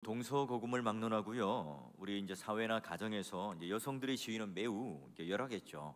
동서고금을 막론하고요. 우리 이제 사회나 가정에서 이제 여성들의 지위는 매우 이제 열하겠죠.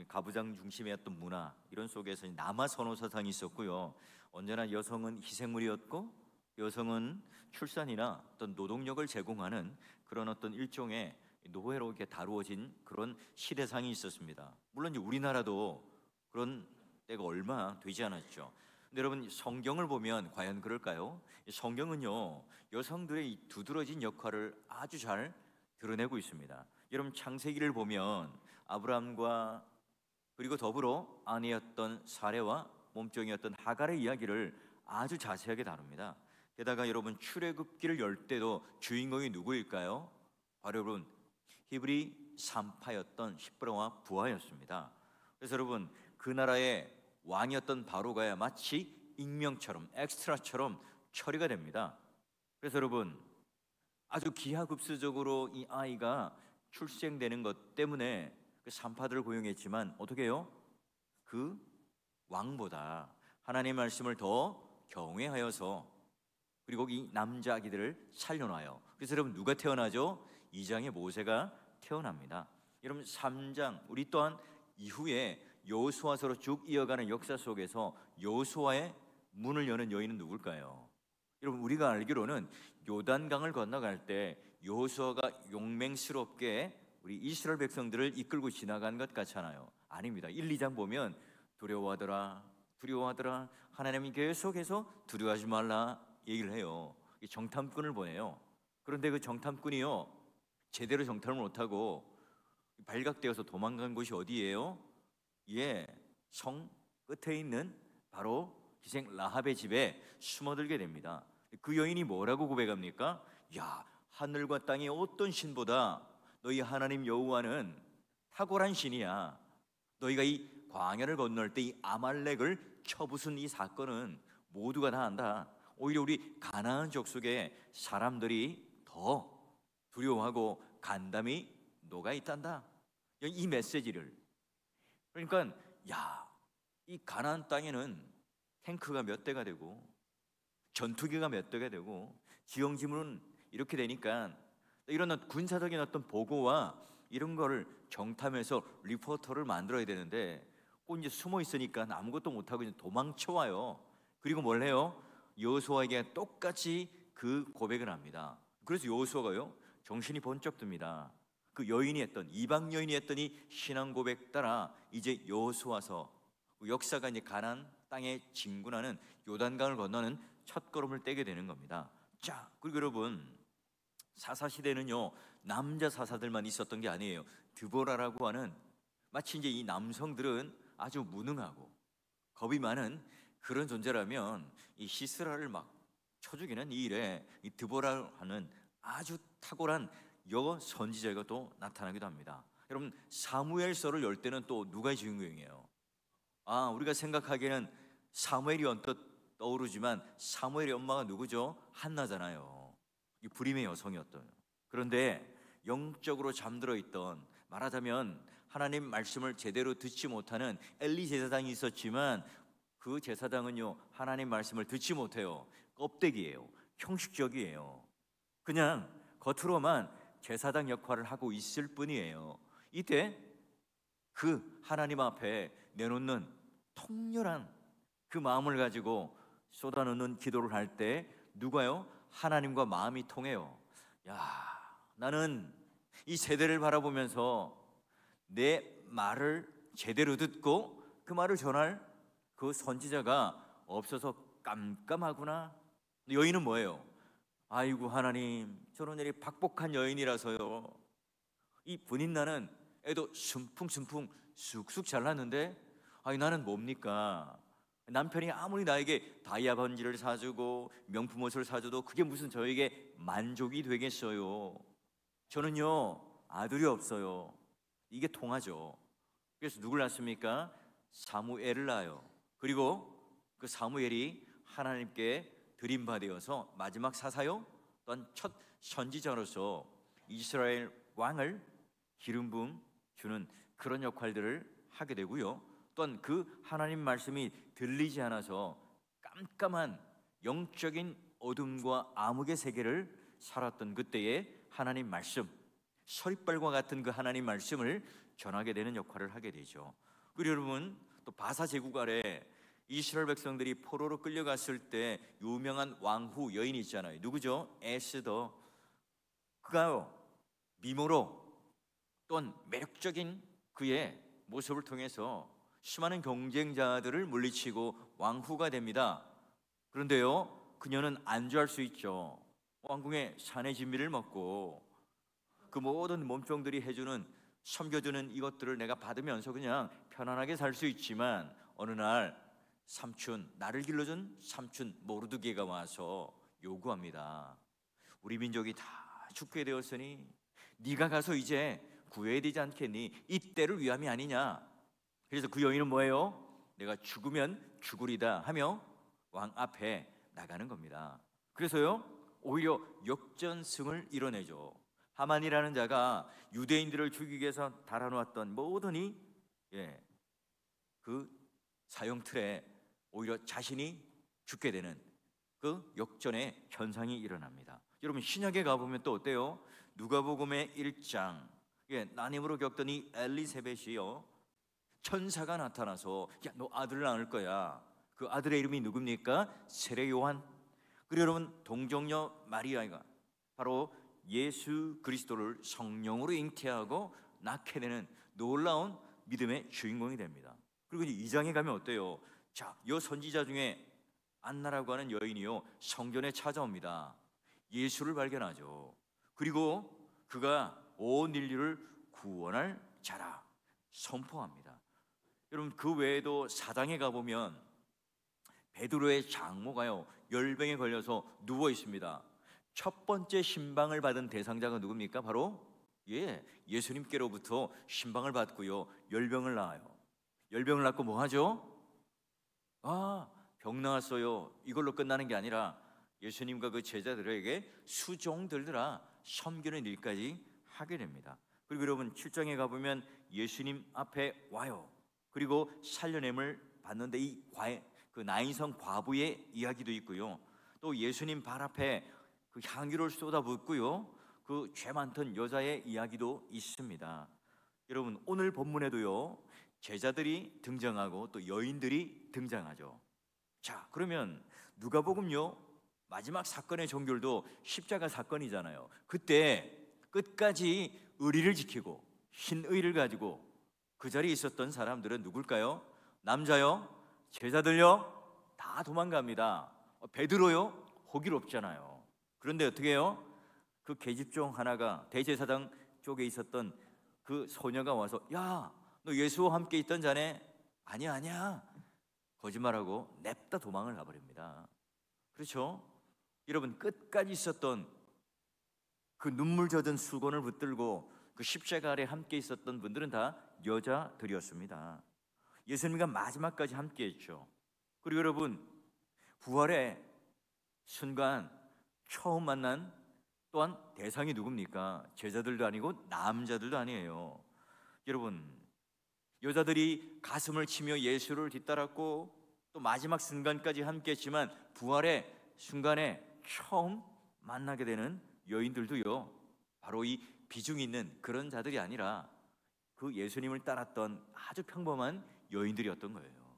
가부장 중심의 어떤 문화 이런 속에서 남아 선호 사상이 있었고요. 언제나 여성은 희생물이었고 여성은 출산이나 어떤 노동력을 제공하는 그런 어떤 일종의 노예로 이렇게 다루어진 그런 시대상이 있었습니다. 물론 이제 우리나라도 그런 때가 얼마 되지 않았죠. 근데 여러분 성경을 보면 과연 그럴까요? 성경은요 여성들의 이 두드러진 역할을 아주 잘 드러내고 있습니다. 여러분 창세기를 보면 아브라함과 그리고 더불어 아내였던 사레와 몸종이었던 하갈의 이야기를 아주 자세하게 다룹니다. 게다가 여러분 출애굽기를 열 때도 주인공이 누구일까요? 바로 여러분 히브리 산파였던 시브라와 부하였습니다. 그래서 여러분 그 나라의 왕이었던 바로가 마치 익명처럼 엑스트라처럼 처리가 됩니다. 그래서 여러분 아주 기하급수적으로 이 아이가 출생되는 것 때문에 그 산파들을 고용했지만 어떻게 해요? 그 왕보다 하나님의 말씀을 더 경외하여서 그리고 이 남자 아기들을 살려놔요. 그래서 여러분 누가 태어나죠? 2장에 모세가 태어납니다. 여러분 3장 우리 또한 이후에 여호수아서로 쭉 이어가는 역사 속에서 여호수아의 문을 여는 여인은 누굴까요? 여러분 우리가 알기로는 요단강을 건너갈 때 여호수아가 용맹스럽게 우리 이스라엘 백성들을 이끌고 지나간 것 같잖아요. 아닙니다. 1, 2장 보면 두려워하더라 두려워하더라 하나님이 계속해서 두려워하지 말라 얘기를 해요. 정탐꾼을 보내요. 그런데 그 정탐꾼이요 제대로 정탐을 못하고 발각되어서 도망간 곳이 어디예요? 예, 성 끝에 있는 바로 기생 라합의 집에 숨어들게 됩니다. 그 여인이 뭐라고 고백합니까? 야, 하늘과 땅의 어떤 신보다 너희 하나님 여호와는 탁월한 신이야. 너희가 이 광야를 건널 때 이 아말렉을 쳐부순 이 사건은 모두가 다 안다. 오히려 우리 가나안 족속의 사람들이 더 두려워하고 간담이 녹아 있단다. 이 메시지를 그러니까 이 가나안 땅에는 탱크가 몇 대가 되고 전투기가 몇 대가 되고 지형지물은 이렇게 되니까 이런 군사적인 어떤 보고와 이런 거를 정탐해서 리포터를 만들어야 되는데 꼭 이제 숨어 있으니까 아무것도 못하고 이제 도망쳐 와요. 그리고 뭘 해요? 여호수아에게 똑같이 그 고백을 합니다. 그래서 여호수아가요 정신이 번쩍 듭니다. 그 여인이 했던 이방 여인이 했던 이 신앙 고백 따라 이제 여호수아서 역사가 이제 가나안 땅에 진군하는 요단강을 건너는 첫걸음을 떼게 되는 겁니다. 자, 그리고 여러분 사사 시대는요 남자 사사들만 있었던 게 아니에요. 드보라라고 하는 마치 이제 이 남성들은 아주 무능하고 겁이 많은 그런 존재라면 이 시스라를 막 쳐 죽이는 이 일에 이 드보라하는 아주 탁월한 여 선지자가 또 나타나기도 합니다. 여러분 사무엘서를 열 때는 또 누가 주인공이에요? 우리가 생각하기에는 사무엘이 언뜻 떠오르지만 사무엘의 엄마가 누구죠? 한나잖아요. 이 불임의 여성이었던. 그런데 영적으로 잠들어 있던 말하자면 하나님 말씀을 제대로 듣지 못하는 엘리 제사장이 있었지만 그 제사장은요 하나님 말씀을 듣지 못해요. 껍데기예요. 형식적이에요. 그냥 겉으로만 제사장 역할을 하고 있을 뿐이에요. 이때 그 하나님 앞에 내놓는 통렬한 그 마음을 가지고 쏟아놓는 기도를 할 때 누가요? 하나님과 마음이 통해요. 나는 이 세대를 바라보면서 내 말을 제대로 듣고 그 말을 전할 그 선지자가 없어서 깜깜하구나. 여인은 뭐예요? 아이고 하나님 저런 일이 박복한 여인이라서요 이 분인 나는 애도 순풍순풍 쑥쑥 잘났는데 나는 뭡니까? 남편이 아무리 나에게 다이아 반지를 사주고 명품 옷을 사줘도 그게 무슨 저에게 만족이 되겠어요? 저는요 아들이 없어요. 이게 통하죠. 그래서 누굴 낳습니까? 사무엘을 낳아요. 그리고 그 사무엘이 하나님께 드림받아서 마지막 사사요 또한 첫 선지자로서 이스라엘 왕을 기름 부음 주는 그런 역할들을 하게 되고요. 또한 그 하나님 말씀이 들리지 않아서 깜깜한 영적인 어둠과 암흑의 세계를 살았던 그때의 하나님 말씀, 서리빨과 같은 그 하나님 말씀을 전하게 되는 역할을 하게 되죠. 그리고 여러분, 또 바사 제국 아래 이스라엘 백성들이 포로로 끌려갔을 때 유명한 왕후 여인이 있잖아요. 누구죠? 에스더. 그가요, 미모로 또한 매력적인 그의 모습을 통해서 수많은 경쟁자들을 물리치고 왕후가 됩니다. 그런데요, 그녀는 안주할 수 있죠. 왕궁의 산의 진미를 먹고 그 모든 몸종들이 해주는, 섬겨주는 이것들을 내가 받으면서 그냥 편안하게 살 수 있지만, 어느 날 삼촌, 나를 길러준 삼촌 모르드게가 와서 요구합니다. 우리 민족이 다 죽게 되었으니 네가 가서 이제 구해야 되지 않겠니? 이때를 위함이 아니냐. 그래서 그 여인은 뭐예요? 내가 죽으면 죽으리다 하며 왕 앞에 나가는 겁니다. 그래서요, 오히려 역전승을 이뤄내죠. 하만이라는 자가 유대인들을 죽이기 위해서 달아놓았던 모든 그 사형틀에 오히려 자신이 죽게 되는 그 역전의 현상이 일어납니다. 여러분, 신약에 가보면 또 어때요? 누가복음의 1장, 난임으로 겪던 이 엘리세벳이요, 천사가 나타나서 야, 너 아들을 낳을 거야. 그 아들의 이름이 누굽니까? 세례 요한. 그리고 여러분, 동정녀 마리아가 바로 예수 그리스도를 성령으로 잉태하고 낳게 되는 놀라운 믿음의 주인공이 됩니다. 그리고 이제 2장에 가면 어때요? 자, 이 선지자 중에 안나라고 하는 여인이요, 성전에 찾아옵니다. 예수를 발견하죠. 그리고 그가 온 인류를 구원할 자라 선포합니다. 여러분, 그 외에도 4장에 가보면 베드로의 장모가요, 열병에 걸려서 누워 있습니다. 첫 번째 신방을 받은 대상자가 누굽니까? 바로 예수님께로부터 신방을 받고요, 열병을 낳아요. 열병을 낳고 뭐 하죠? 병 나왔어요. 이걸로 끝나는 게 아니라 예수님과 그 제자들에게 수종들더라 섬기는 일까지 하게 됩니다. 그리고 여러분, 7장에 가보면 예수님 앞에 와요. 그리고 살려냄을 받는데 그 나인성 과부의 이야기도 있고요, 또 예수님 발 앞에 그 향유를 쏟아붓고요, 그 죄 많던 여자의 이야기도 있습니다. 여러분, 오늘 본문에도요, 제자들이 등장하고 또 여인들이 등장하죠. 자, 그러면 누가복음요, 마지막 사건의 종결도 십자가 사건이잖아요. 그때 끝까지 의리를 지키고 흰의를 가지고 그 자리에 있었던 사람들은 누굴까요? 남자요? 제자들요? 다 도망갑니다. 베드로요? 호기롭잖아요. 그런데 어떻게 해요? 그 계집종 하나가 대제사장 쪽에 있었던 그 소녀가 와서 야, 너 예수와 함께 있던 자네? 아니야 거짓말하고 냅다 도망을 가버립니다. 그렇죠? 여러분, 끝까지 있었던 그 눈물 젖은 수건을 붙들고 그 십자가 아래 함께 있었던 분들은 다 여자들이었습니다. 예수님과 마지막까지 함께 했죠. 그리고 여러분, 부활의 순간 처음 만난 또한 대상이 누굽니까? 제자들도 아니고 남자들도 아니에요. 여러분, 여자들이 가슴을 치며 예수를 뒤따랐고 또 마지막 순간까지 함께 했지만 부활의 순간에 처음 만나게 되는 여인들도요, 바로 이 비중 있는 그런 자들이 아니라 그 예수님을 따랐던 아주 평범한 여인들이었던 거예요.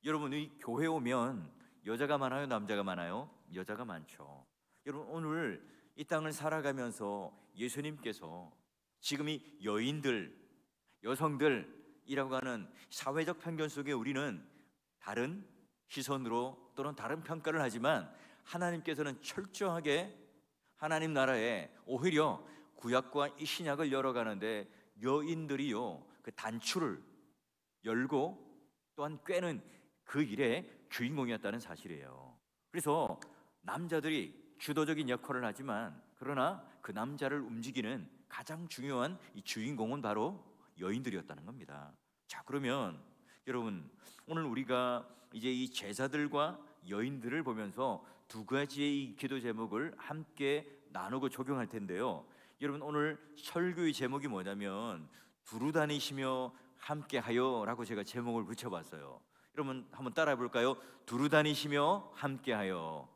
여러분, 이 교회 오면 여자가 많아요? 남자가 많아요? 여자가 많죠. 여러분, 오늘 이 땅을 살아가면서 예수님께서 지금 이 여인들, 여성들이라고 하는 사회적 편견 속에 우리는 다른 시선으로 또는 다른 평가를 하지만, 하나님께서는 철저하게 하나님 나라에 오히려 구약과 이 신약을 열어가는데 여인들이요, 그 단추를 열고 또한 꿰는 그 일의 주인공이었다는 사실이에요. 그래서 남자들이 주도적인 역할을 하지만, 그러나 그 남자를 움직이는 가장 중요한 이 주인공은 바로 여인들이었다는 겁니다. 자, 그러면 여러분, 오늘 우리가 이제 이 제자들과 여인들을 보면서 두 가지의 이 기도 제목을 함께 나누고 적용할 텐데요. 여러분, 오늘 설교의 제목이 뭐냐면 두루 다니시며 함께하여 라고 제가 제목을 붙여봤어요. 여러분, 한번 따라해 볼까요? 두루 다니시며 함께하여.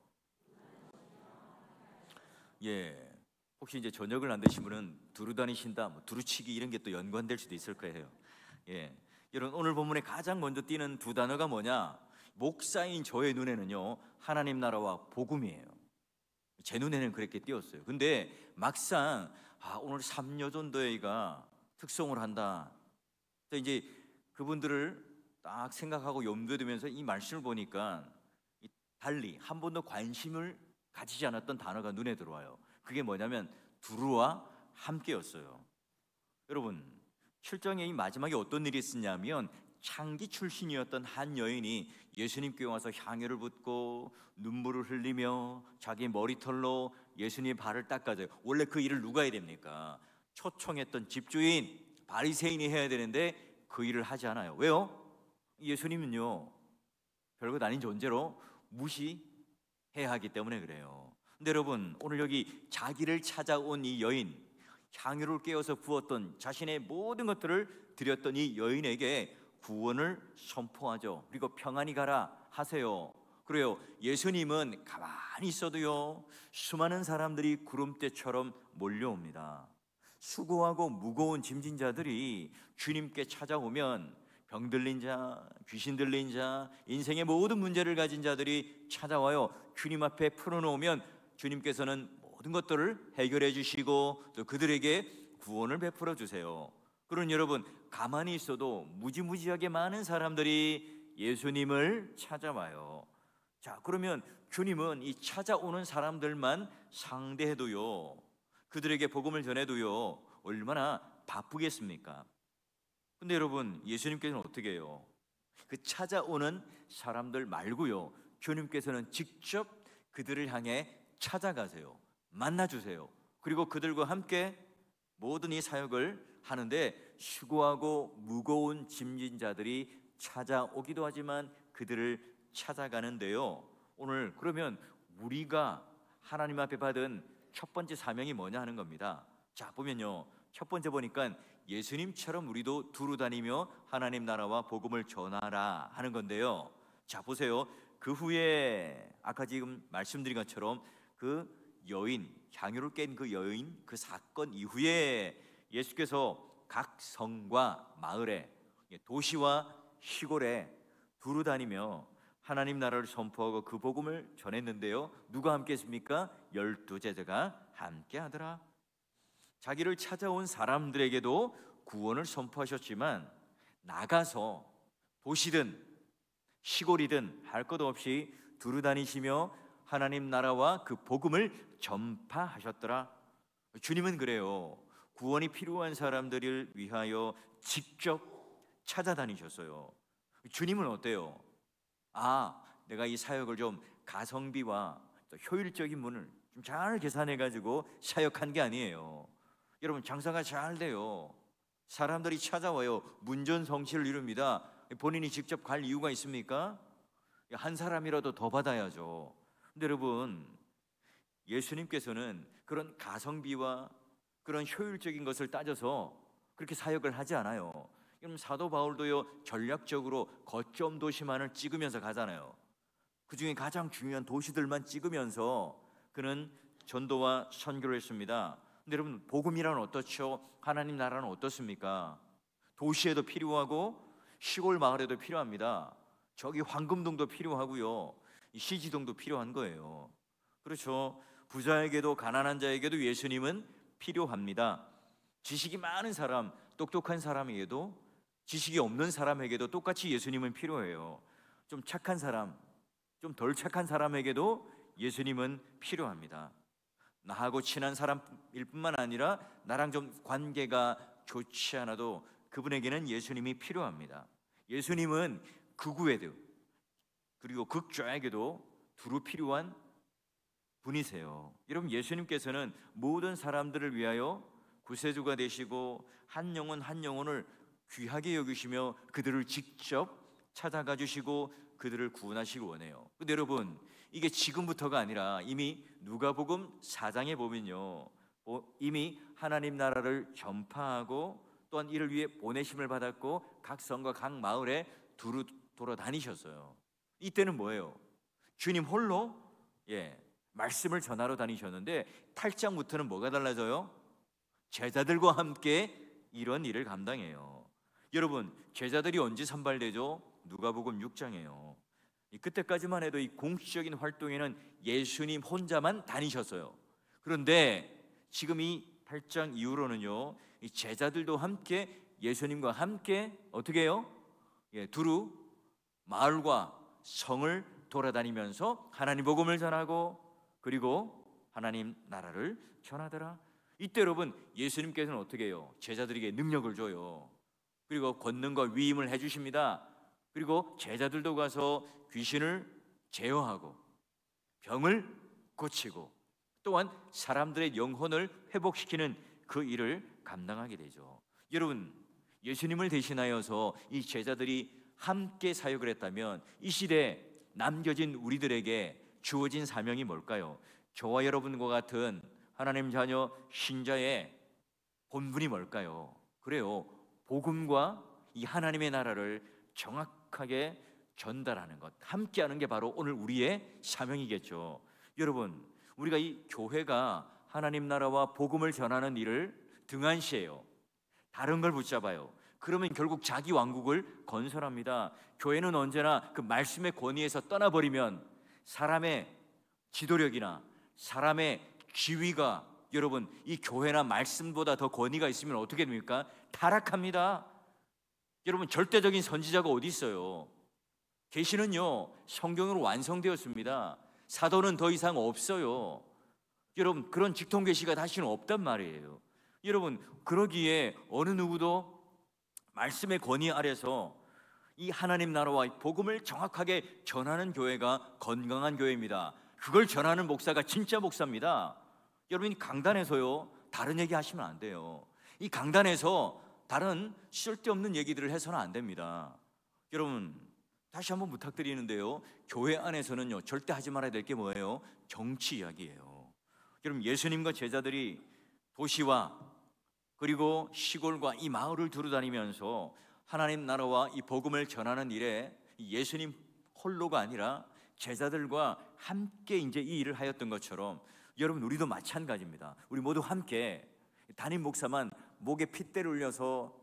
예, 혹시 이제 저녁을 안 드신 분은 두루 다니신다, 뭐 두루치기 이런 게 또 연관될 수도 있을 거예요. 예, 여러분 오늘 본문에 가장 먼저 띄는 두 단어가 뭐냐? 목사인 저의 눈에는요, 하나님 나라와 복음이에요. 제 눈에는 그렇게 띄었어요. 근데 막상 오늘 삼여전도회가 특송을 한다. 또 이제 그분들을 딱 생각하고 염두에 두면서 이 말씀을 보니까 달리 한 번도 관심을 가지지 않았던 단어가 눈에 들어와요. 그게 뭐냐면 두루와 함께였어요. 여러분, 7장의 이 마지막에 어떤 일이 있었냐면 창기 출신이었던 한 여인이 예수님께 와서 향유를 붓고 눈물을 흘리며 자기 머리털로 예수님의 발을 닦아줘요. 원래 그 일을 누가 해야 됩니까? 초청했던 집주인 바리새인이 해야 되는데 그 일을 하지 않아요. 왜요? 예수님은요, 별것 아닌 존재로 무시해야 하기 때문에 그래요. 근데 여러분, 오늘 여기 자기를 찾아온 이 여인, 향유를 깨어서 부었던 자신의 모든 것들을 드렸던 이 여인에게 구원을 선포하죠. 그리고 평안히 가라 하세요. 그래요. 예수님은 가만히 있어도요, 수많은 사람들이 구름대처럼 몰려옵니다. 수고하고 무거운 짐진 자들이 주님께 찾아오면 병 들린 자, 귀신 들린 자, 인생의 모든 문제를 가진 자들이 찾아와요. 주님 앞에 풀어놓으면 주님께서는 모든 것들을 해결해 주시고 또 그들에게 구원을 베풀어 주세요. 그런 여러분, 가만히 있어도 무지무지하게 많은 사람들이 예수님을 찾아와요. 자, 그러면 주님은 이 찾아오는 사람들만 상대해도요, 그들에게 복음을 전해도요, 얼마나 바쁘겠습니까? 근데 여러분, 예수님께서는 어떻게 해요? 그 찾아오는 사람들 말고요, 주님께서는 직접 그들을 향해 찾아가세요. 만나주세요. 그리고 그들과 함께 모든 이 사역을 하는데 수고하고 무거운 짐진 자들이 찾아오기도 하지만 그들을 찾아가는데요, 오늘 그러면 우리가 하나님 앞에 받은 첫 번째 사명이 뭐냐 하는 겁니다. 자, 보면요, 첫 번째 보니까 예수님처럼 우리도 두루 다니며 하나님 나라와 복음을 전하라 하는 건데요. 자, 보세요. 그 후에 아까 지금 말씀드린 것처럼 그 여인, 향유를 깬 그 여인, 그 사건 이후에 예수께서 각 성과 마을에, 도시와 시골에 두루 다니며 하나님 나라를 선포하고 그 복음을 전했는데요, 누가 함께 했습니까? 12 제자가 함께 하더라. 자기를 찾아온 사람들에게도 구원을 선포하셨지만 나가서 도시든 시골이든 할 것 없이 두루 다니시며 하나님 나라와 그 복음을 전파하셨더라. 주님은 그래요. 구원이 필요한 사람들을 위하여 직접 찾아다니셨어요. 주님은 어때요? 내가 이 사역을 좀 가성비와 또 효율적인 문을 좀 잘 계산해 가지고 사역한 게 아니에요. 여러분, 장사가 잘 돼요. 사람들이 찾아와요. 문전성시를 이룹니다. 본인이 직접 갈 이유가 있습니까? 한 사람이라도 더 받아야죠. 근데 여러분, 예수님께서는 그런 가성비와 그런 효율적인 것을 따져서 그렇게 사역을 하지 않아요. 그럼 사도 바울도요, 전략적으로 거점 도시만을 찍으면서 가잖아요. 그 중에 가장 중요한 도시들만 찍으면서 그는 전도와 선교를 했습니다. 근데 여러분, 복음이란 어떻죠? 하나님 나라는 어떻습니까? 도시에도 필요하고 시골 마을에도 필요합니다. 저기 황금동도 필요하고요, 시지동도 필요한 거예요. 그렇죠. 부자에게도 가난한 자에게도 예수님은 필요합니다. 지식이 많은 사람, 똑똑한 사람에게도 지식이 없는 사람에게도 똑같이 예수님은 필요해요. 좀 착한 사람, 좀 덜 착한 사람에게도 예수님은 필요합니다. 나하고 친한 사람일 뿐만 아니라 나랑 좀 관계가 좋지 않아도 그분에게는 예수님이 필요합니다. 예수님은 극우에도 그리고 극좌에게도 두루 필요한 분이세요. 여러분, 예수님께서는 모든 사람들을 위하여 구세주가 되시고 한 영혼 한 영혼을 귀하게 여기시며 그들을 직접 찾아가 주시고 그들을 구원하시기 원해요. 근데 여러분, 이게 지금부터가 아니라 이미 누가복음 4장에 보면요, 이미 하나님 나라를 전파하고 또한 이를 위해 보내심을 받았고 각 성과 각 마을에 두루 돌아다니셨어요. 이때는 뭐예요? 주님 홀로 말씀을 전하러 다니셨는데 8장부터는 뭐가 달라져요? 제자들과 함께 이런 일을 감당해요. 여러분, 제자들이 언제 선발되죠? 누가복음 6장이에요. 그때까지만 해도 이 공식적인 활동에는 예수님 혼자만 다니셨어요. 그런데 지금 이 8장 이후로는요, 이 제자들도 함께 예수님과 함께 어떻게 해요? 두루 마을과 성을 돌아다니면서 하나님 복음을 전하고 그리고 하나님 나라를 전하더라. 이때 여러분, 예수님께서는 어떻게 해요? 제자들에게 능력을 줘요. 그리고 권능과 위임을 해주십니다. 그리고 제자들도 가서 귀신을 제어하고 병을 고치고 또한 사람들의 영혼을 회복시키는 그 일을 감당하게 되죠. 여러분, 예수님을 대신하여서 이 제자들이 함께 사역을 했다면 이 시대에 남겨진 우리들에게 주어진 사명이 뭘까요? 저와 여러분과 같은 하나님 자녀 신자의 본분이 뭘까요? 그래요, 복음과 이 하나님의 나라를 정확하게 전달하는 것, 함께하는 게 바로 오늘 우리의 사명이겠죠. 여러분, 우리가 이 교회가 하나님 나라와 복음을 전하는 일을 등한시해요. 다른 걸 붙잡아요. 그러면 결국 자기 왕국을 건설합니다. 교회는 언제나 그 말씀의 권위에서 떠나버리면 사람의 지도력이나 사람의 지위가, 여러분, 이 교회나 말씀보다 더 권위가 있으면 어떻게 됩니까? 타락합니다. 여러분, 절대적인 선지자가 어디 있어요? 계시는요 성경으로 완성되었습니다. 사도는 더 이상 없어요. 여러분, 그런 직통 계시가 다시는 없단 말이에요. 여러분, 그러기에 어느 누구도 말씀의 권위 아래서 이 하나님 나라와 복음을 정확하게 전하는 교회가 건강한 교회입니다. 그걸 전하는 목사가 진짜 목사입니다. 여러분이 강단에서요 다른 얘기 하시면 안 돼요. 이 강단에서 다른 쓸데없는 얘기들을 해서는 안 됩니다. 여러분, 다시 한번 부탁드리는데요, 교회 안에서는요 절대 하지 말아야 될 게 뭐예요? 정치 이야기예요. 여러분, 예수님과 제자들이 도시와 그리고 시골과 이 마을을 두루다니면서 하나님 나라와 이 복음을 전하는 일에 예수님 홀로가 아니라 제자들과 함께 이제 이 일을 하였던 것처럼 여러분, 우리도 마찬가지입니다. 우리 모두 함께 담임 목사만 목에 핏대를 올려서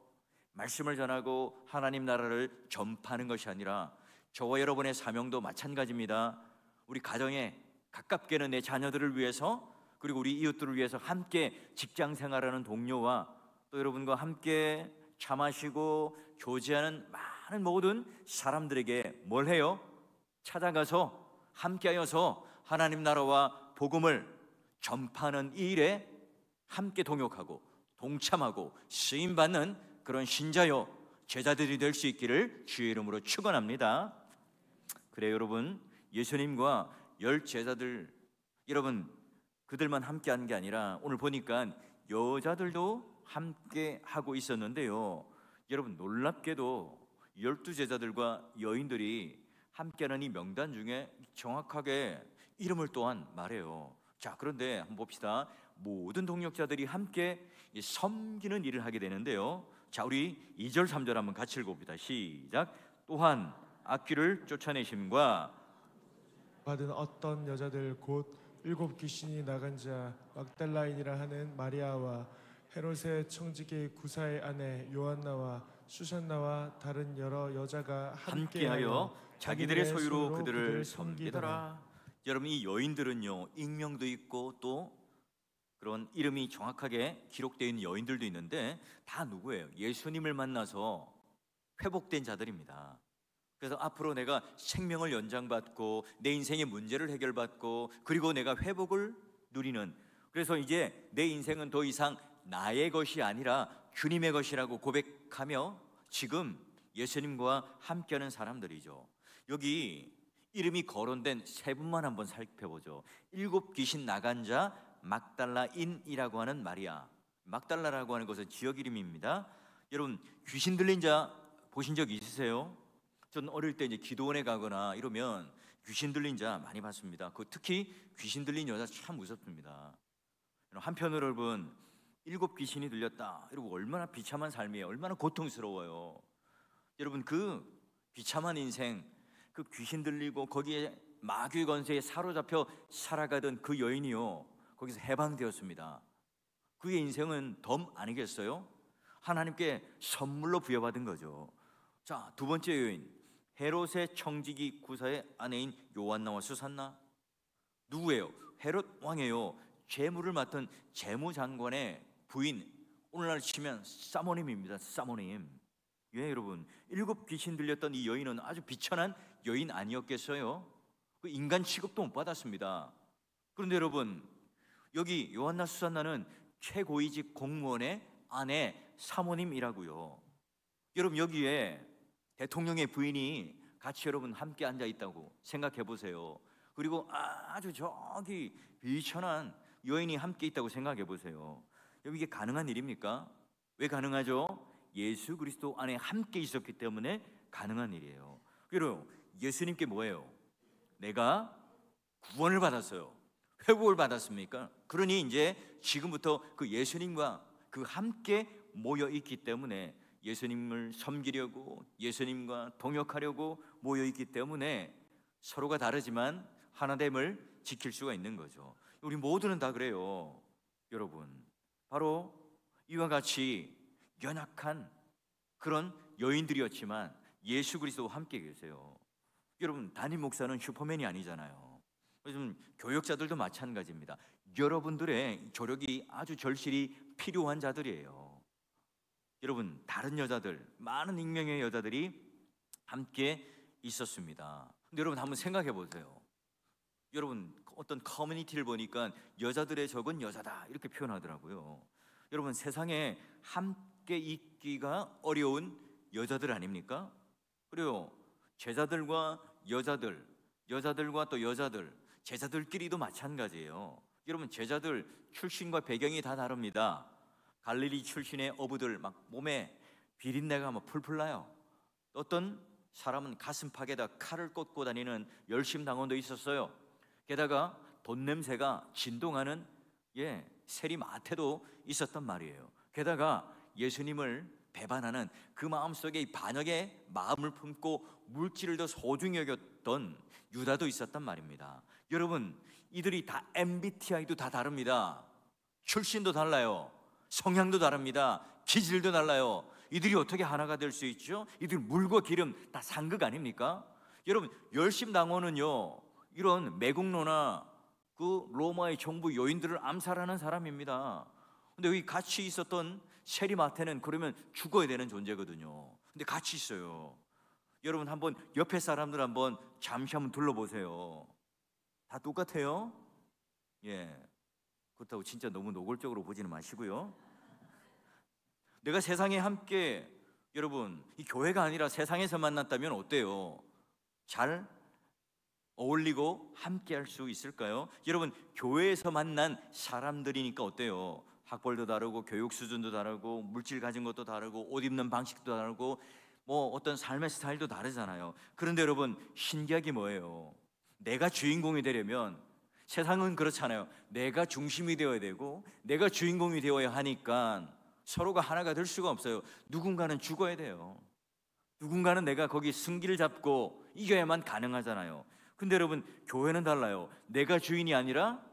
말씀을 전하고 하나님 나라를 전파하는 것이 아니라 저와 여러분의 사명도 마찬가지입니다. 우리 가정에 가깝게는 내 자녀들을 위해서 그리고 우리 이웃들을 위해서 함께 직장 생활하는 동료와 또 여러분과 함께 차 마시고 교제하는 많은 모든 사람들에게 뭘 해요? 찾아가서 함께하여서 하나님 나라와 복음을 전파하는 이 일에 함께 동역하고 동참하고 쓰임받는 그런 신자요 제자들이 될 수 있기를 주의 이름으로 축원합니다. 그래요, 여러분, 예수님과 10 제자들, 여러분, 그들만 함께 하는 게 아니라 오늘 보니까 여자들도 함께 하고 있었는데요, 여러분, 놀랍게도 12 제자들과 여인들이 함께하는 이 명단 중에 정확하게 이름을 또한 말해요. 자, 그런데 한번 봅시다. 모든 동역자들이 함께 섬기는 일을 하게 되는데요, 자, 우리 2절 3절 한번 같이 읽어봅니다. 시작. 또한 악귀를 쫓아내심과 받은 어떤 여자들 곧 7 귀신이 나간 자 막달라인이라 하는 마리아와 헤롯의 청지기 구사의 아내 요한나와 수산나와 다른 여러 여자가 함께하여 자기들의 소유로 그들을 섬기더라. 여러분, 이 여인들은요 익명도 있고 또 그런 이름이 정확하게 기록되어 있는 여인들도 있는데 다 누구예요? 예수님을 만나서 회복된 자들입니다. 그래서 앞으로 내가 생명을 연장받고 내 인생의 문제를 해결받고 그리고 내가 회복을 누리는, 그래서 이제 내 인생은 더 이상 나의 것이 아니라 주님의 것이라고 고백하며 지금 예수님과 함께하는 사람들이죠. 여기 이름이 거론된 세 분만 한번 살펴보죠. 7 귀신 나간 자 막달라인이라고 하는 마리아. 막달라라고 하는 것은 지역 이름입니다. 여러분, 귀신 들린 자 보신 적 있으세요? 전 어릴 때 이제 기도원에 가거나 이러면 귀신 들린 자 많이 봤습니다. 그 특히 귀신 들린 여자 참 무섭습니다. 한편으로 여러분, 7 귀신이 들렸다 이러고 얼마나 비참한 삶이에요. 얼마나 고통스러워요. 여러분, 그 비참한 인생, 그 귀신 들리고 거기에 마귀의 권세에 사로잡혀 살아가던 그 여인이요, 거기서 해방되었습니다. 그의 인생은 덤 아니겠어요? 하나님께 선물로 부여받은 거죠. 자, 두 번째 여인, 헤롯의 청지기 구사의 아내인 요한나와 수산나. 누구예요? 헤롯 왕이에요. 재물을 맡은 재무장관의 부인, 오늘날 치면 사모님입니다. 사모님. 예, 여러분, 7 귀신 들렸던 이 여인은 아주 비천한 여인 아니었겠어요? 그 인간 취급도 못 받았습니다. 그런데 여러분, 여기 요한나 수산나는 최고위직 공무원의 아내 사모님이라고요. 여러분, 여기에 대통령의 부인이 같이 여러분 함께 앉아 있다고 생각해 보세요. 그리고 아주 저기 비천한 여인이 함께 있다고 생각해 보세요. 여러분, 이게 가능한 일입니까? 왜 가능하죠? 예수 그리스도 안에 함께 있었기 때문에 가능한 일이에요. 여러분, 예수님께 뭐예요? 내가 구원을 받았어요. 회복을 받았습니까? 그러니 이제 지금부터 그 예수님과 그 함께 모여 있기 때문에 예수님을 섬기려고, 예수님과 동역하려고 모여 있기 때문에 서로가 다르지만 하나됨을 지킬 수가 있는 거죠. 우리 모두는 다 그래요. 여러분, 바로 이와 같이 연약한 그런 여인들이었지만 예수 그리스도와 함께 계세요. 여러분, 담임 목사는 슈퍼맨이 아니잖아요. 요즘 교역자들도 마찬가지입니다. 여러분들의 조력이 아주 절실히 필요한 자들이에요. 여러분, 다른 여자들, 많은 익명의 여자들이 함께 있었습니다. 근데 여러분 한번 생각해 보세요. 여러분, 어떤 커뮤니티를 보니까 여자들의 적은 여자다 이렇게 표현하더라고요. 여러분, 세상에 함께 있기가 어려운 여자들 아닙니까? 그리고 제자들과 여자들, 여자들과 또 여자들, 제자들끼리도 마찬가지예요. 여러분, 제자들 출신과 배경이 다 다릅니다. 갈릴리 출신의 어부들 막 몸에 비린내가 막 풀풀 나요. 어떤 사람은 가슴팍에다 칼을 꽂고 다니는 열심당원도 있었어요. 게다가 돈 냄새가 진동하는 세리마태도 있었단 말이에요. 게다가 예수님을 배반하는 그 마음속에 반역의 마음을 품고 물질을 더 소중히 여겼던 유다도 있었단 말입니다. 여러분, 이들이 다 MBTI도 다 다릅니다. 출신도 달라요. 성향도 다릅니다. 기질도 달라요. 이들이 어떻게 하나가 될 수 있죠? 이들 물과 기름 다 상극 아닙니까? 여러분, 열심당원은요, 이런 매국노나 그 로마의 정부 요인들을 암살하는 사람입니다. 근데 여기 같이 있었던 세리마태는 그러면 죽어야 되는 존재거든요. 근데 같이 있어요. 여러분, 한번 옆에 사람들 한번 잠시 한번 둘러보세요. 다 똑같아요? 예. 그렇다고 진짜 너무 노골적으로 보지는 마시고요. 내가 세상에 함께, 여러분, 이 교회가 아니라 세상에서 만났다면 어때요? 잘 어울리고 함께 할 수 있을까요? 여러분, 교회에서 만난 사람들이니까 어때요? 학벌도 다르고 교육 수준도 다르고 물질 가진 것도 다르고 옷 입는 방식도 다르고 뭐 어떤 삶의 스타일도 다르잖아요. 그런데 여러분, 신기한 게 뭐예요? 내가 주인공이 되려면, 세상은 그렇잖아요. 내가 중심이 되어야 되고 내가 주인공이 되어야 하니까 서로가 하나가 될 수가 없어요. 누군가는 죽어야 돼요. 누군가는 내가 거기 승기를 잡고 이겨야만 가능하잖아요. 근데 여러분, 교회는 달라요. 내가 주인이 아니라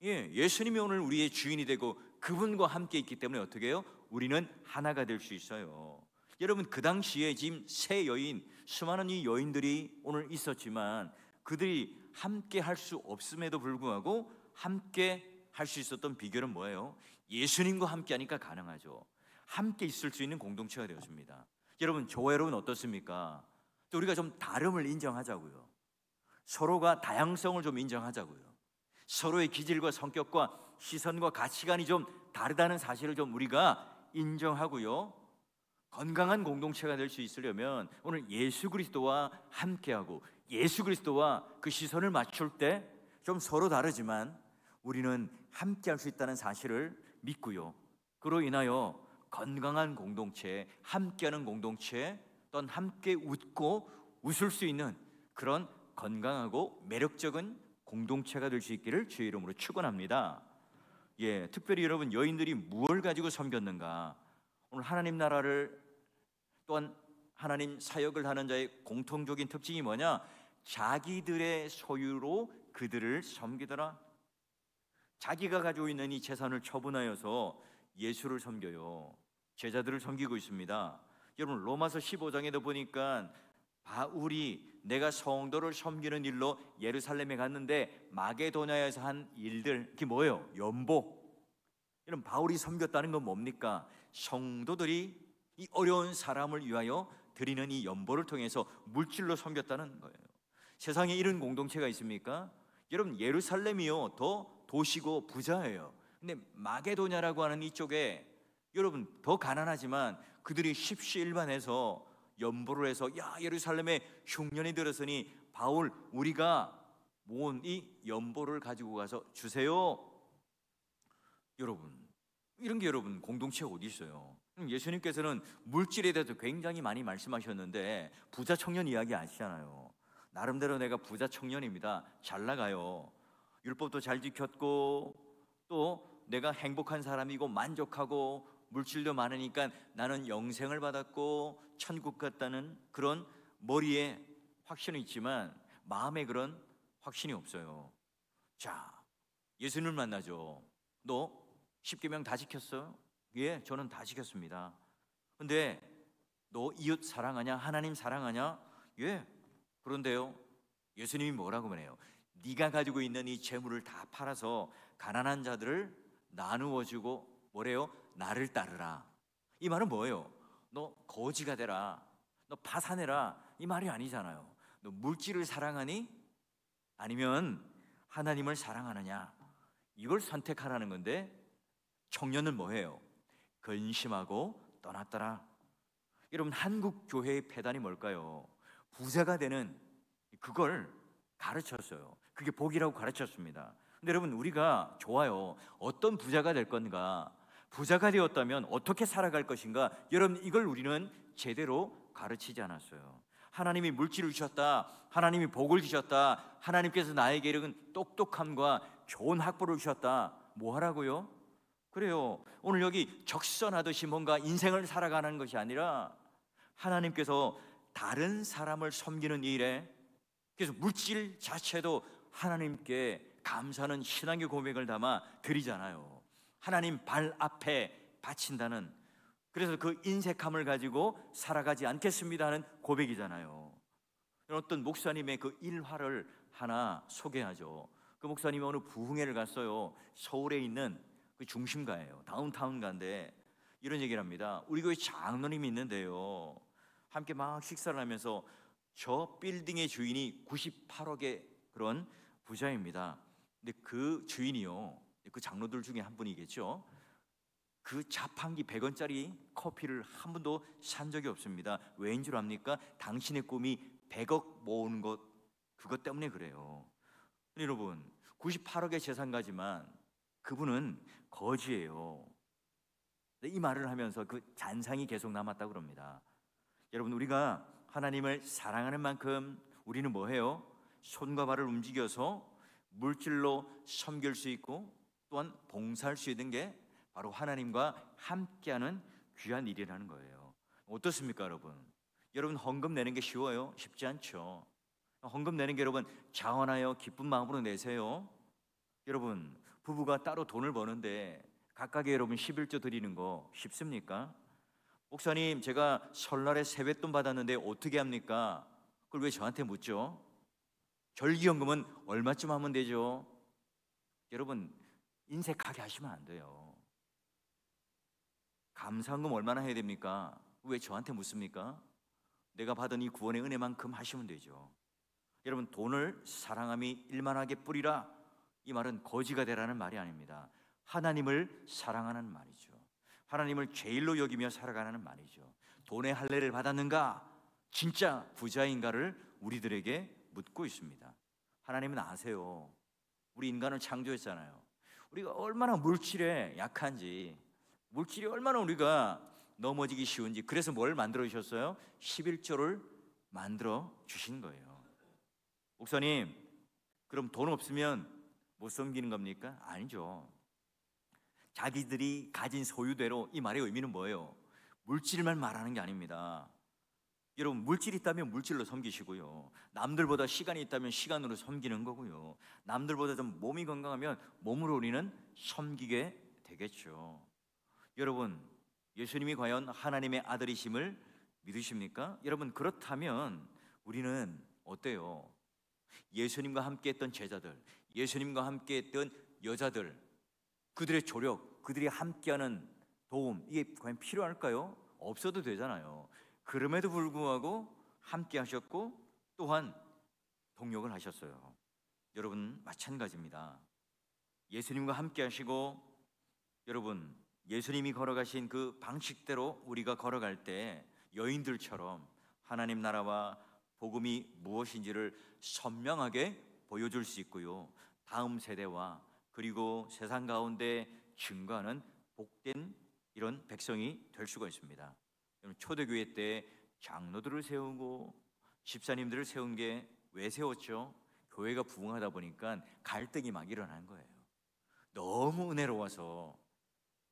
예수님이 오늘 우리의 주인이 되고 그분과 함께 있기 때문에 어떻게 해요? 우리는 하나가 될 수 있어요. 여러분, 그 당시에 지금 세 여인, 수많은 이 여인들이 오늘 있었지만 그들이 함께 할 수 없음에도 불구하고 함께 할 수 있었던 비결은 뭐예요? 예수님과 함께 하니까 가능하죠. 함께 있을 수 있는 공동체가 되었습니다. 여러분, 저와 여러분 어떻습니까? 또 우리가 좀 다름을 인정하자고요. 서로가 다양성을 좀 인정하자고요. 서로의 기질과 성격과 시선과 가치관이 좀 다르다는 사실을 좀 우리가 인정하고요. 건강한 공동체가 될 수 있으려면 오늘 예수 그리스도와 함께하고 예수 그리스도와 그 시선을 맞출 때 좀 서로 다르지만 우리는 함께할 수 있다는 사실을 믿고요. 그로 인하여 건강한 공동체, 함께하는 공동체, 또한 함께 웃고 웃을 수 있는 그런 건강하고 매력적인 공동체가 될 수 있기를 주의 이름으로 축원합니다. 특별히 여러분, 여인들이 무엇을 가지고 섬겼는가? 오늘 하나님 나라를, 또한 하나님 사역을 하는 자의 공통적인 특징이 뭐냐? 자기들의 소유로 그들을 섬기더라. 자기가 가지고 있는 이 재산을 처분하여서 예수를 섬겨요. 제자들을 섬기고 있습니다. 여러분 로마서 15장에도 보니까 바울이 내가 성도를 섬기는 일로 예루살렘에 갔는데 마게도냐에서 한 일들, 그게 뭐예요? 연보. 여러분 바울이 섬겼다는 건 뭡니까? 성도들이 이 어려운 사람을 위하여 드리는 이 연보를 통해서 물질로 섬겼다는 거예요. 세상에 이런 공동체가 있습니까? 여러분 예루살렘이요 더 도시고 부자예요. 근데 마게도냐라고 하는 이쪽에 여러분 더 가난하지만 그들이 십시일반해서 연보를 해서 야 예루살렘에 흉년이 들었으니 바울 우리가 모은 이 연보를 가지고 가서 주세요. 여러분 이런 게 여러분 공동체가 어디 있어요? 예수님께서는 물질에 대해서 굉장히 많이 말씀하셨는데 부자 청년 이야기 아시잖아요. 나름대로 내가 부자 청년입니다. 잘 나가요. 율법도 잘 지켰고 또 내가 행복한 사람이고 만족하고 물질도 많으니까 나는 영생을 받았고 천국 갔다는 그런 머리에 확신이 있지만 마음에 그런 확신이 없어요. 자, 예수님을 만나죠. 너 10계명 다 지켰어요? 예, 저는 다 지켰습니다. 근데 너 이웃 사랑하냐? 하나님 사랑하냐? 예, 그런데요 예수님이 뭐라고 말해요? 네가 가지고 있는 이 재물을 다 팔아서 가난한 자들을 나누어 주고 뭐래요? 나를 따르라. 이 말은 뭐예요? 너 거지가 되라, 너 파산해라, 이 말이 아니잖아요. 너 물질을 사랑하니? 아니면 하나님을 사랑하느냐? 이걸 선택하라는 건데 청년은 뭐예요? 근심하고 떠났더라. 여러분 한국 교회의 폐단이 뭘까요? 부자가 되는 그걸 가르쳤어요. 그게 복이라고 가르쳤습니다. 근데 여러분 우리가 좋아요. 어떤 부자가 될 건가? 부자가 되었다면 어떻게 살아갈 것인가? 여러분 이걸 우리는 제대로 가르치지 않았어요. 하나님이 물질을 주셨다, 하나님이 복을 주셨다, 하나님께서 나에게 이런 똑똑함과 좋은 학벌을 주셨다. 뭐 하라고요? 그래요. 오늘 여기 적선하듯이 뭔가 인생을 살아가는 것이 아니라 하나님께서 다른 사람을 섬기는 일에, 그래서 물질 자체도 하나님께 감사하는 신앙의 고백을 담아 드리잖아요. 하나님 발 앞에 바친다는, 그래서 그 인색함을 가지고 살아가지 않겠습니다 하는 고백이잖아요. 어떤 목사님의 그 일화를 하나 소개하죠. 그 목사님이 어느 부흥회를 갔어요. 서울에 있는 그 중심가예요. 다운타운가인데 이런 얘기를 합니다. 우리 교회 장로님이 있는데요, 함께 막 식사를 하면서 저 빌딩의 주인이 98억의 그런 부자입니다. 근데 그 주인이요, 그 장로들 중에 한 분이겠죠. 그 자판기 100원짜리 커피를 한 번도 산 적이 없습니다. 왜인 줄 압니까? 당신의 꿈이 100억 모으는 것, 그것 때문에 그래요. 여러분 98억의 재산가지만 그분은 거지예요. 이 말을 하면서 그 잔상이 계속 남았다고 그럽니다. 여러분 우리가 하나님을 사랑하는 만큼 우리는 뭐해요? 손과 발을 움직여서 물질로 섬길 수 있고 또한 봉사할 수 있는 게 바로 하나님과 함께하는 귀한 일이라는 거예요. 어떻습니까 여러분? 여러분 헌금 내는 게 쉬워요? 쉽지 않죠. 헌금 내는 게 여러분 자원하여 기쁜 마음으로 내세요. 여러분 부부가 따로 돈을 버는데 각각의 여러분 11조 드리는 거 쉽습니까? 목사님 제가 설날에 세뱃돈 받았는데 어떻게 합니까? 그걸 왜 저한테 묻죠? 절기연금은 얼마쯤 하면 되죠? 여러분 인색하게 하시면 안 돼요. 감사헌금 얼마나 해야 됩니까? 왜 저한테 묻습니까? 내가 받은 이 구원의 은혜만큼 하시면 되죠. 여러분 돈을 사랑함이 일만하게 뿌리라, 이 말은 거지가 되라는 말이 아닙니다. 하나님을 사랑하는 말이죠. 하나님을 제일로 여기며 살아가는 말이죠. 돈의 할례를 받았는가? 진짜 부자인가를 우리들에게 묻고 있습니다. 하나님은 아세요. 우리 인간을 창조했잖아요. 우리가 얼마나 물질에 약한지, 물질이 얼마나 우리가 넘어지기 쉬운지, 그래서 뭘 만들어 주셨어요? 11조를 만들어 주신 거예요. 목사님 그럼 돈 없으면 못 섬기는 겁니까? 아니죠. 자기들이 가진 소유대로, 이 말의 의미는 뭐예요? 물질만 말하는 게 아닙니다. 여러분, 물질이 있다면 물질로 섬기시고요. 남들보다 시간이 있다면 시간으로 섬기는 거고요. 남들보다 좀 몸이 건강하면 몸으로 우리는 섬기게 되겠죠. 여러분, 예수님이 과연 하나님의 아들이심을 믿으십니까? 여러분, 그렇다면 우리는 어때요? 예수님과 함께 했던 제자들, 예수님과 함께 했던 여자들, 그들의 조력, 그들이 함께하는 도움, 이게 과연 필요할까요? 없어도 되잖아요. 그럼에도 불구하고 함께 하셨고 또한 동역을 하셨어요. 여러분, 마찬가지입니다. 예수님과 함께 하시고, 여러분, 예수님이 걸어가신 그 방식대로 우리가 걸어갈 때 여인들처럼 하나님 나라와 복음이 무엇인지를 선명하게 보여줄 수 있고요. 다음 세대와 그리고 세상 가운데 증거하는 복된 이런 백성이 될 수가 있습니다. 초대교회 때 장로들을 세우고 집사님들을 세운 게 왜 세웠죠? 교회가 부흥하다 보니까 갈등이 막 일어난 거예요. 너무 은혜로워서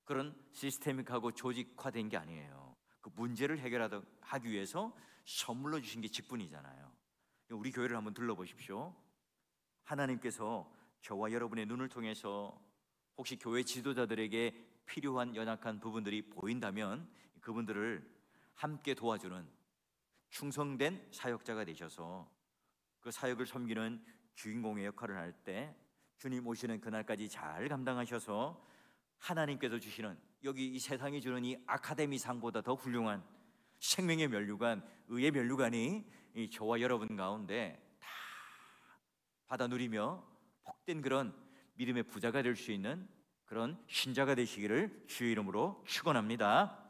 그런 시스테믹하고 조직화된 게 아니에요. 그 문제를 해결하기 위해서 선물로 주신 게 직분이잖아요. 우리 교회를 한번 둘러보십시오. 하나님께서 저와 여러분의 눈을 통해서 혹시 교회 지도자들에게 필요한 연약한 부분들이 보인다면 그분들을 함께 도와주는 충성된 사역자가 되셔서 그 사역을 섬기는 주인공의 역할을 할 때 주님 오시는 그날까지 잘 감당하셔서 하나님께서 주시는 여기 이 세상이 주는 이 아카데미상보다 더 훌륭한 생명의 면류관, 의의 면류관이 이 저와 여러분 가운데 다 받아 누리며 복된 그런 믿음의 부자가 될 수 있는 그런 신자가 되시기를 주의 이름으로 축원합니다.